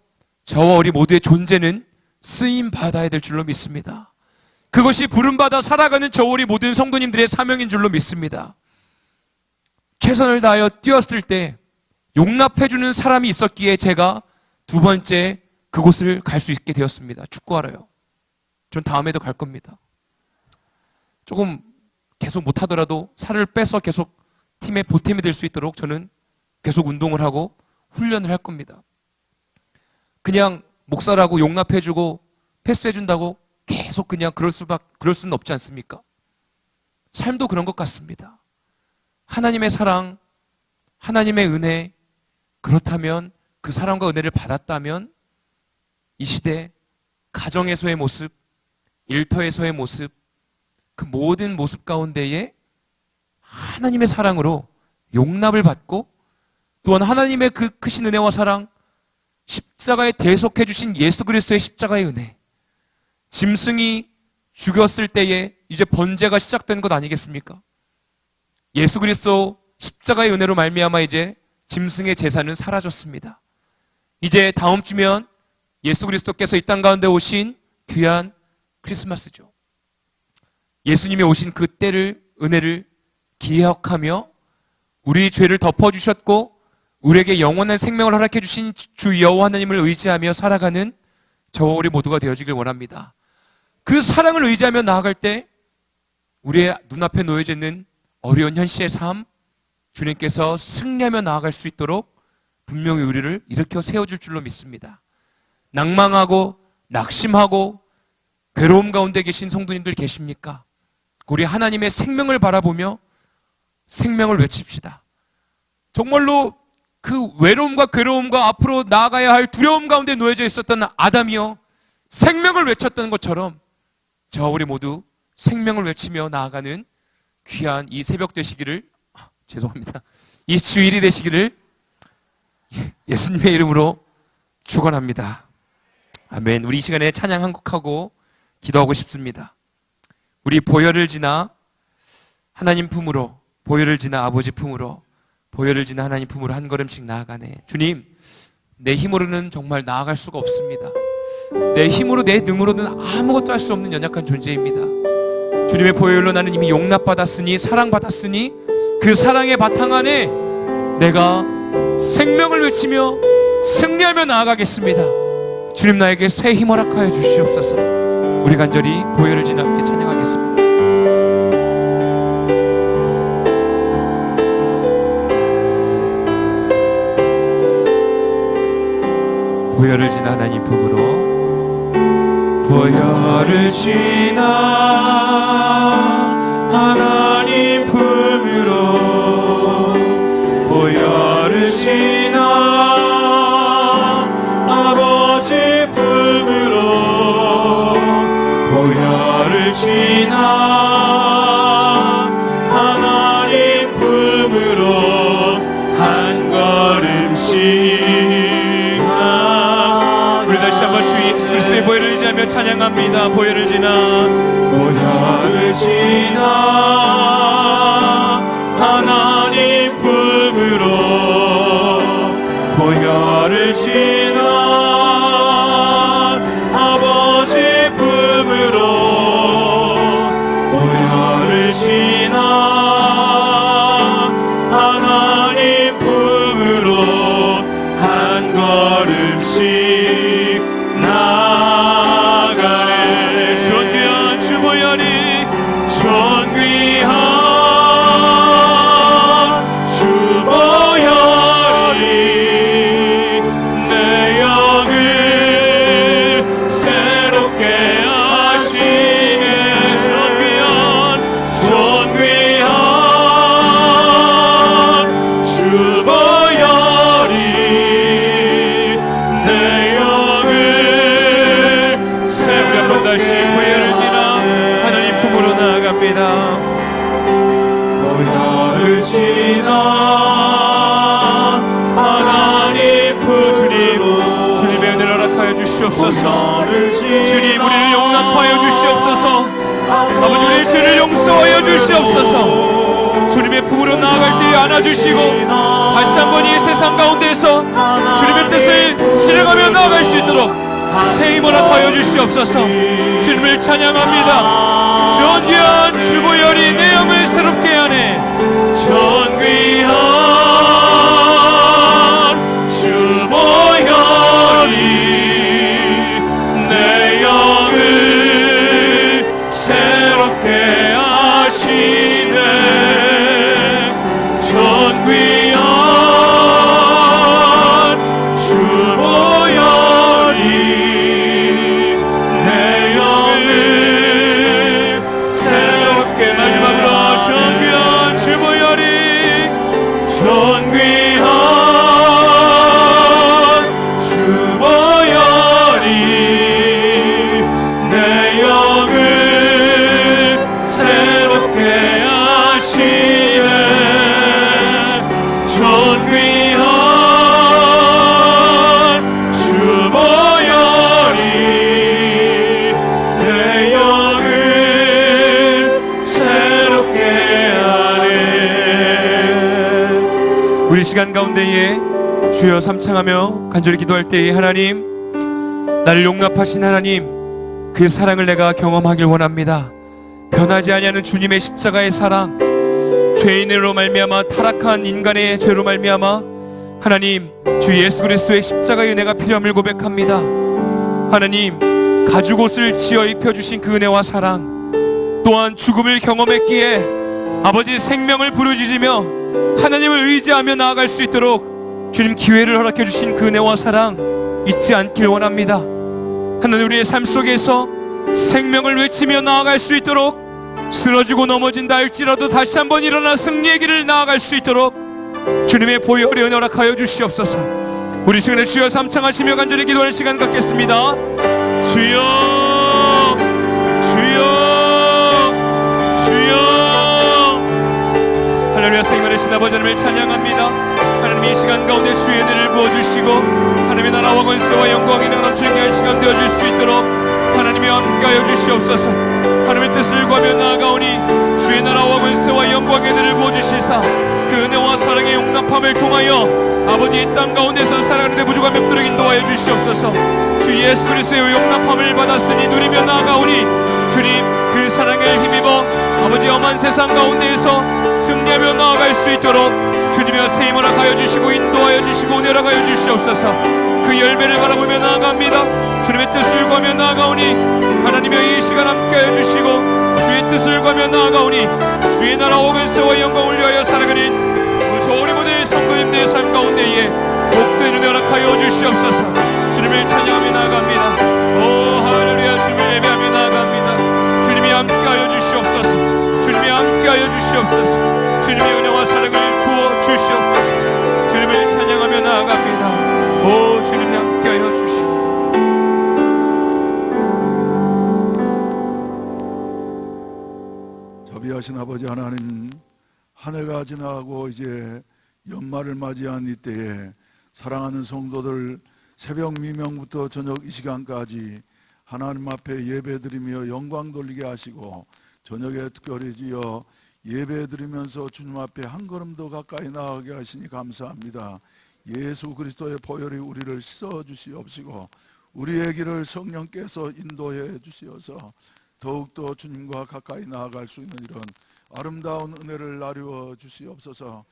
저와 우리 모두의 존재는 쓰임 받아야 될 줄로 믿습니다. 그것이 부름받아 살아가는 저 우리 모든 성도님들의 사명인 줄로 믿습니다. 최선을 다하여 뛰었을 때 용납해주는 사람이 있었기에 제가 두 번째 그곳을 갈 수 있게 되었습니다. 축구하러요. 전 다음에도 갈 겁니다. 조금 계속 못하더라도 살을 빼서 계속 팀의 보탬이 될 수 있도록 저는 계속 운동을 하고 훈련을 할 겁니다. 그냥 목사라고 용납해주고 패스해준다고 계속 그냥 그럴 수는 없지 않습니까? 삶도 그런 것 같습니다. 하나님의 사랑, 하나님의 은혜, 그렇다면 그 사랑과 은혜를 받았다면 이 시대 가정에서의 모습, 일터에서의 모습, 그 모든 모습 가운데에 하나님의 사랑으로 용납을 받고, 또한 하나님의 그 크신 은혜와 사랑, 십자가에 대속해 주신 예수 그리스도의 십자가의 은혜, 짐승이 죽였을 때에 이제 번제가 시작된 것 아니겠습니까? 예수 그리스도 십자가의 은혜로 말미암아 이제 짐승의 제사는 사라졌습니다. 이제 다음 주면 예수 그리스도께서 이 땅 가운데 오신 귀한 크리스마스죠. 예수님이 오신 그 때를, 은혜를 기억하며 우리 죄를 덮어주셨고 우리에게 영원한 생명을 허락해 주신 주 여호와 하나님을 의지하며 살아가는 저와 우리 모두가 되어지길 원합니다. 그 사랑을 의지하며 나아갈 때 우리의 눈앞에 놓여져 있는 어려운 현실의 삶, 주님께서 승리하며 나아갈 수 있도록 분명히 우리를 일으켜 세워줄 줄로 믿습니다. 낭망하고 낙심하고 괴로움 가운데 계신 성도님들 계십니까? 우리 하나님의 생명을 바라보며 생명을 외칩시다. 정말로 그 외로움과 괴로움과 앞으로 나아가야 할 두려움 가운데 놓여져 있었던 아담이요, 생명을 외쳤던 것처럼 저 우리 모두 생명을 외치며 나아가는 귀한 이 새벽 되시기를, 죄송합니다, 이 주일이 되시기를 예수님의 이름으로 축원합니다. 아멘. 우리 이 시간에 찬양 한 곡하고 기도하고 싶습니다. 우리 보혈을 지나 하나님 품으로, 보혈을 지나 아버지 품으로, 보혈을 지나 하나님 품으로 한 걸음씩 나아가네. 주님, 내 힘으로는 정말 나아갈 수가 없습니다. 내 힘으로, 내 능으로는 아무것도 할 수 없는 연약한 존재입니다. 주님의 보혈로 나는 이미 용납받았으니, 사랑받았으니 그 사랑의 바탕 안에 내가 생명을 외치며 승리하며 나아가겠습니다. 주님, 나에게 새 힘 허락하여 주시옵소서. 우리 간절히 보혈을 지나 함께 찬양하겠습니다. 보혈을 지나 하나님 품으로, 보혈을 지나 하나님 품으로, 보혈을 지나 아버지 품으로, 보혈을 지나 하나님 품으로 한 걸음씩. 우리 다시 한번 주 예수 그리스도의 보혈을 의지하며 찬양합니다. 보혈을 지나, 보혈을 지나 하나님 품으로, 보혈을 지나 아버지 품으로, 보혈을 지나 하나님 품으로 한 걸음씩 나아가네. 존귀한 주 보혈이, 존귀한 주 보혈이 하나님 부르고 주님의 은혜를 허락하여 주시옵소서. 주님 지나 우리를 용납하여 주시옵소서. 아버지 우리의 죄를 용서하여 주시옵소서. 주님의 품으로 나아갈 때에 안아주시고 다시 한번 이 세상 가운데에서 주님의 뜻을 실행하며 나아갈 수 있도록 새 힘을 허락하여 주시옵소서. 주님을 찬양합니다. 존귀한 주보혈이 내 영을 새롭게 하네. 존귀한 주보혈이 내 영을 새롭게 하시네. 존귀한 주보혈이 내 영을 새롭게 마지막으로 존귀한 주보혈이 존귀한 주보혈이 내 영을 새롭게 하시네. 존귀한 주보혈이 내 영을 새롭게 하네. 우리 시간 가운데에 주여 삼창하며 간절히 기도할 때에 하나님, 나를 용납하신 하나님, 그 사랑을 내가 경험하길 원합니다. 변하지 아니하는 주님의 십자가의 사랑, 죄인으로 말미암아 타락한 인간의 죄로 말미암아 하나님 주 예수 그리스도의 십자가의 은혜가 필요함을 고백합니다. 하나님, 가죽옷을 지어 입혀주신 그 은혜와 사랑, 또한 죽음을 경험했기에 아버지 생명을 부르짖으며 하나님을 의지하며 나아갈 수 있도록 주님 기회를 허락해 주신 그 은혜와 사랑 잊지 않길 원합니다. 하나님, 우리의 삶 속에서 생명을 외치며 나아갈 수 있도록, 쓰러지고 넘어진다 할지라도 다시 한번 일어나 승리의 길을 나아갈 수 있도록 주님의 보혈의 은혜 허락하여 주시옵소서. 우리 시간에 주여 삼창하시며 간절히 기도하는 시간 갖겠습니다. 주여, 주여, 주여. 할렐루야. 생명의 신 아버지 하나님을 찬양합니다. 하나님, 이 시간 가운데 주의 은혜를 부어주시고 하나님의 나라와 권세와 영광이 넘치게 할 시간 되어줄 수 있도록 하나님이 함께하여 주시옵소서. 하나님의 뜻을 구하며 나아가오니 주의 나라와 권세와 영광의 은혜를 부어주시사 그 은혜와 사랑의 용납함을 통하여 아버지 이 땅 가운데서 살아가는 데 부족함이 없도록 인도하여 주시옵소서. 주 예수 그리스도의 용납함을 받았으니 누리며 나아가오니 주님 그 사랑에 힘입어 아버지 험한 세상 가운데에서 승리하며 나아갈 수 있도록 주님의 새 힘을 허락하여 주시고 인도하여 주시고 은혜를 허락하여 주시옵소서. 그 열매를 바라보며 나아갑니다. 주님의 뜻을 구하며 나아가오니 하나님의 이 시간 함께하여 주시고 주의 뜻을 구하며 나아가오니 주의 나라와 권세와 영광을 위하여 살아가는 우리 모든 성도님들의 삶 가운데에 복된 은혜 허락하여 주시옵소서. 주님을 찬양하며 나아갑니다. 오 할렐루야. 주님을 예배하며 나아갑니다. 주님이 함께하여 주시옵소서. 주님이 함께하여 주시옵소서. 주님의 은혜와 사랑을 부어 주시옵소서. 주님을 찬양하며 나아갑니다. 오 주님이 함께하여 주시옵소서. 자비하신 아버지 하나님, 한 해가 지나고 이제 연말을 맞이한 이때에 사랑하는 성도들 새벽 미명부터 저녁 이 시간까지 하나님 앞에 예배드리며 영광 돌리게 하시고 저녁에 특별히 지어 예배드리면서 주님 앞에 한 걸음 더 가까이 나아가게 하시니 감사합니다. 예수 그리스도의 보혈이 우리를 씻어 주시옵시고 우리의 길을 성령께서 인도해 주시어서 더욱더 주님과 가까이 나아갈 수 있는 이런 아름다운 은혜를 나누어 주시옵소서.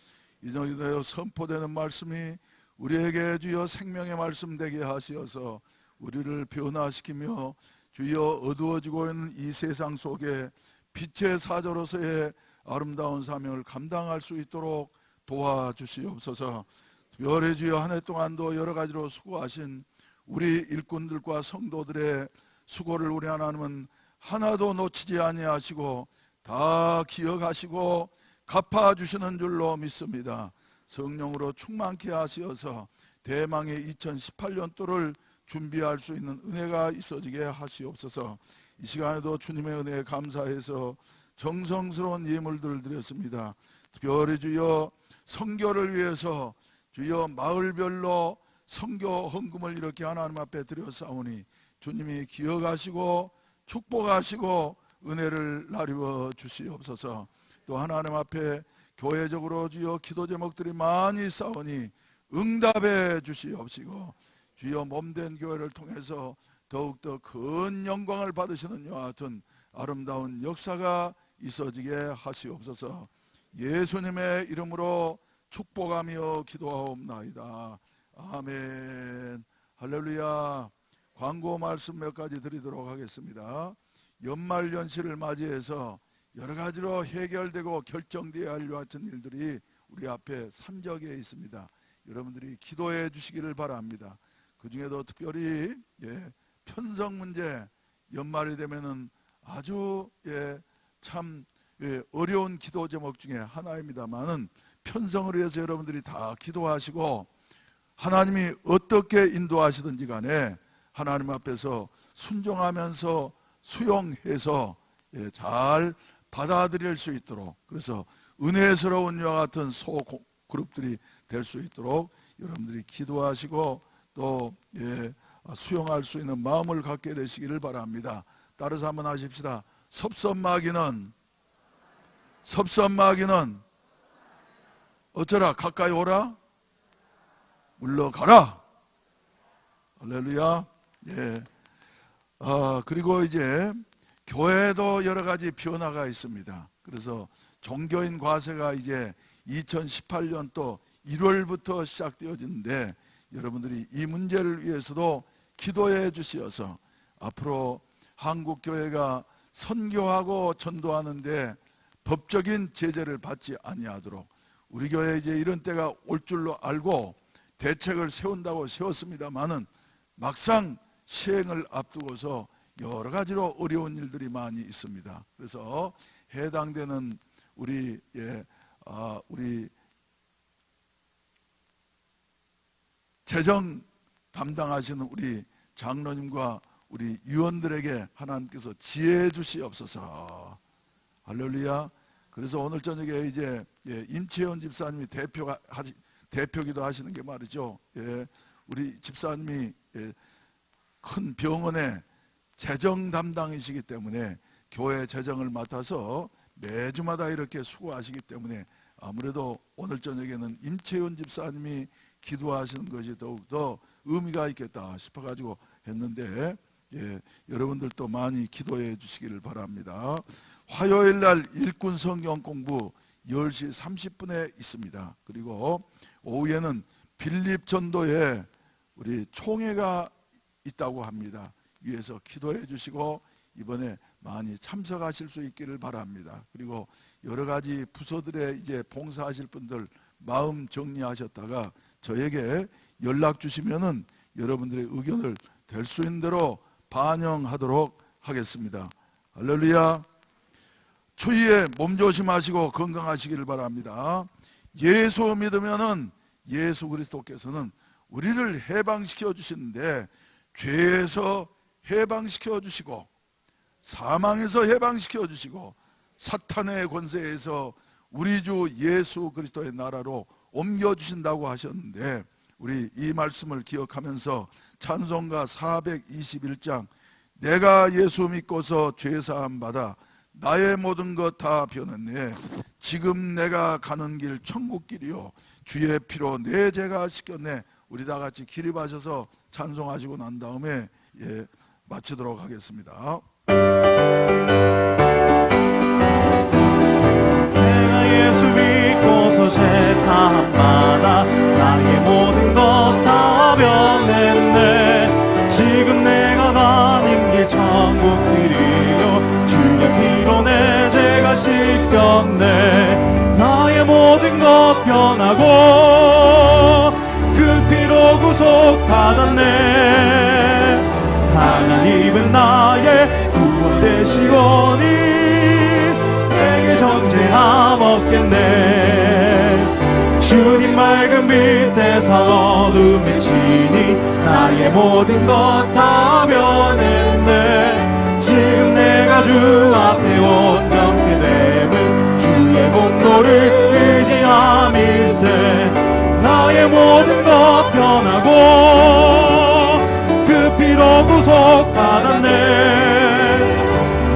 이전에 선포되는 말씀이 우리에게 주여 생명의 말씀 되게 하시어서 우리를 변화시키며 주여 어두워지고 있는 이 세상 속에 빛의 사자로서의 아름다운 사명을 감당할 수 있도록 도와주시옵소서. 특별히 주여 한 해 동안도 여러 가지로 수고하신 우리 일꾼들과 성도들의 수고를 우리 하나님은 하나도 놓치지 아니하시고 다 기억하시고 갚아주시는 줄로 믿습니다. 성령으로 충만케 하시어서 대망의 2018년도를 준비할 수 있는 은혜가 있어지게 하시옵소서. 이 시간에도 주님의 은혜에 감사해서 정성스러운 예물들을 드렸습니다. 특별히 주여 선교를 위해서 주여 마을별로 선교 헌금을 이렇게 하나님 앞에 드렸사오니 주님이 기억하시고 축복하시고 은혜를 나누어 주시옵소서. 또 하나님 앞에 교회적으로 주여 기도 제목들이 많이 있사오니 응답해 주시옵시고 주여 몸된 교회를 통해서 더욱더 큰 영광을 받으시는 이와 같은 아름다운 역사가 있어지게 하시옵소서. 예수님의 이름으로 축복하며 기도하옵나이다. 아멘. 할렐루야. 광고 말씀 몇 가지 드리도록 하겠습니다. 연말연시를 맞이해서 여러 가지로 해결되고 결정되어야 할 같은 일들이 우리 앞에 산적에 있습니다. 여러분들이 기도해 주시기를 바랍니다. 그 중에도 특별히 편성 문제, 연말이 되면은 아주 참 어려운 기도 제목 중에 하나입니다만은 편성을 위해서 여러분들이 다 기도하시고 하나님이 어떻게 인도하시든지 간에 하나님 앞에서 순종하면서 수용해서 잘 받아들일 수 있도록, 그래서 은혜스러운 이와 같은 소그룹들이 될 수 있도록 여러분들이 기도하시고 또 수용할 수 있는 마음을 갖게 되시기를 바랍니다. 따라서 한번 하십시다. 섭섭마귀는 어쩌라? 가까이 오라? 물러가라. 할렐루야. 그리고 이제 교회도 여러 가지 변화가 있습니다. 그래서 종교인 과세가 이제 2018년 또 1월부터 시작되어지는데 여러분들이 이 문제를 위해서도 기도해 주시어서 앞으로 한국 교회가 선교하고 전도하는데 법적인 제재를 받지 아니하도록 우리 교회 이제 이런 때가 올 줄로 알고 대책을 세운다고 세웠습니다만은 막상 시행을 앞두고서 여러 가지로 어려운 일들이 많이 있습니다. 그래서 해당되는 우리 재정 담당하시는 우리 장로님과 우리 위원들에게 하나님께서 지혜 주시옵소서. 할렐루야. 그래서 오늘 저녁에 이제 임채원 집사님이 대표기도 하시는 게 말이죠. 우리 집사님이 큰 병원의 재정 담당이시기 때문에 교회 재정을 맡아서 매주마다 이렇게 수고하시기 때문에 아무래도 오늘 저녁에는 임채원 집사님이 기도하시는 것이 더욱더 의미가 있겠다 싶어가지고 했는데 여러분들도 많이 기도해 주시기를 바랍니다. 화요일날 일꾼 성경 공부 10시 30분에 있습니다. 그리고 오후에는 빌립 전도에 우리 총회가 있다고 합니다. 위에서 기도해 주시고 이번에 많이 참석하실 수 있기를 바랍니다. 그리고 여러 가지 부서들에 이제 봉사하실 분들 마음 정리하셨다가 저에게 연락 주시면은 여러분들의 의견을 될 수 있는 대로 반영하도록 하겠습니다. 할렐루야. 추위에 몸조심하시고 건강하시기를 바랍니다. 예수 믿으면은 예수 그리스도께서는 우리를 해방시켜 주시는데 죄에서 해방시켜 주시고 사망에서 해방시켜 주시고 사탄의 권세에서 우리 주 예수 그리스도의 나라로 옮겨 주신다고 하셨는데 우리 이 말씀을 기억하면서 찬송가 421장 내가 예수 믿고서 죄사함 받아 나의 모든 것 다 변했네. 지금 내가 가는 길 천국길이요 주의 피로 내 죄가 씻겼네. 우리 다 같이 기립하셔서 찬송하시고 난 다음에 마치도록 하겠습니다. 내가 예수 믿고서 죄사함 받아 나의 모든 것 다 변했네. 지금 내가 가는 길 천국길이요 주의 피로 내 죄가 씻겼네. 나의 모든 것 변하고 그 피로 구속받았네. 하나님은 나의 구원 되시오니 내게 정죄함 없겠네. 주님 맑은 빛에서 어둠에 치니 나의 모든 것 다 변했네. 지금 내가 주 앞에 온전케 됨은 주의 공로를 나의 모든 것 변하고 그 피로 구속받았네.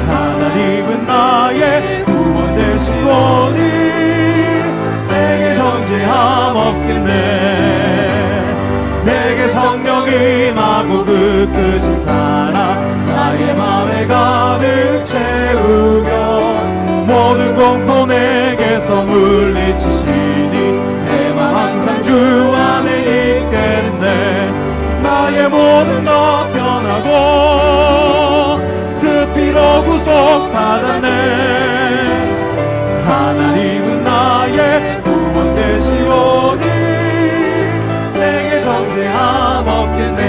하나님은 나의 구원 되시오니 내게 정죄함 없겠네. 내게 성령이 임하고 그 크신 사랑 나의 맘에 가득 채우며 모든 공포 내게서 물리치시니 내 맘 항상 주 안에 있겠네. 나의 모든 것 변하고 그 피로 구속받았네. 하나님은 나의 구원 되시오니 내게 정죄함 없겠네.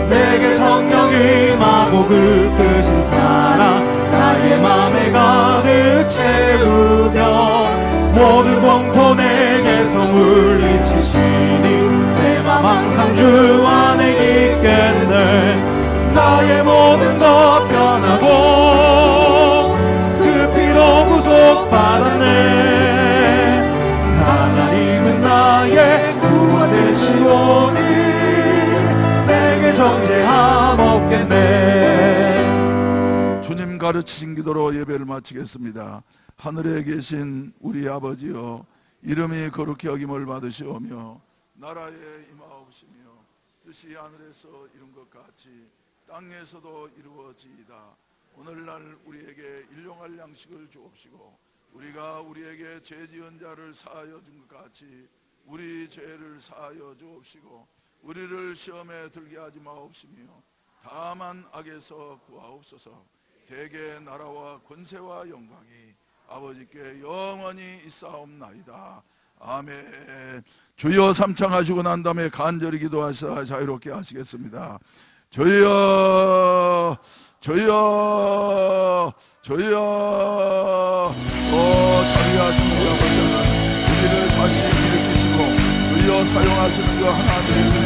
내게 성령이 임하고 그 크신 사랑 나의 맘에 가득 채우며 모든 공포 내게서 물리치시니 내 맘 항상 주 안에 있겠네. 나의 모든 것 변하고 그 피로 구속받았네. 하나님은 나의 구원 되시오니 내게 정죄함 없겠네. 주님 가르치신 기도로 예배를 마치겠습니다. 하늘에 계신 우리 아버지여, 이름이 거룩히 여김을 받으시오며 나라에 임하옵시며 뜻이 하늘에서 이룬 것 같이 땅에서도 이루어지이다. 오늘날 우리에게 일용할 양식을 주옵시고 우리가 우리에게 죄 지은 자를 사하여 준 것 같이 우리 죄를 사하여 주옵시고 우리를 시험에 들게 하지 마옵시며 다만 악에서 구하옵소서. 대개 나라와 권세와 영광이 아버지께 영원히 있사옵나이다. 아멘. 주여 삼창하시고 난 다음에 간절히 기도하시다 자유롭게 하시겠습니다. 주여 주여 주여. 자비하시는 우리 아버지는 우리를 다시 일으키시고 주여 사용하시는 그 하나님의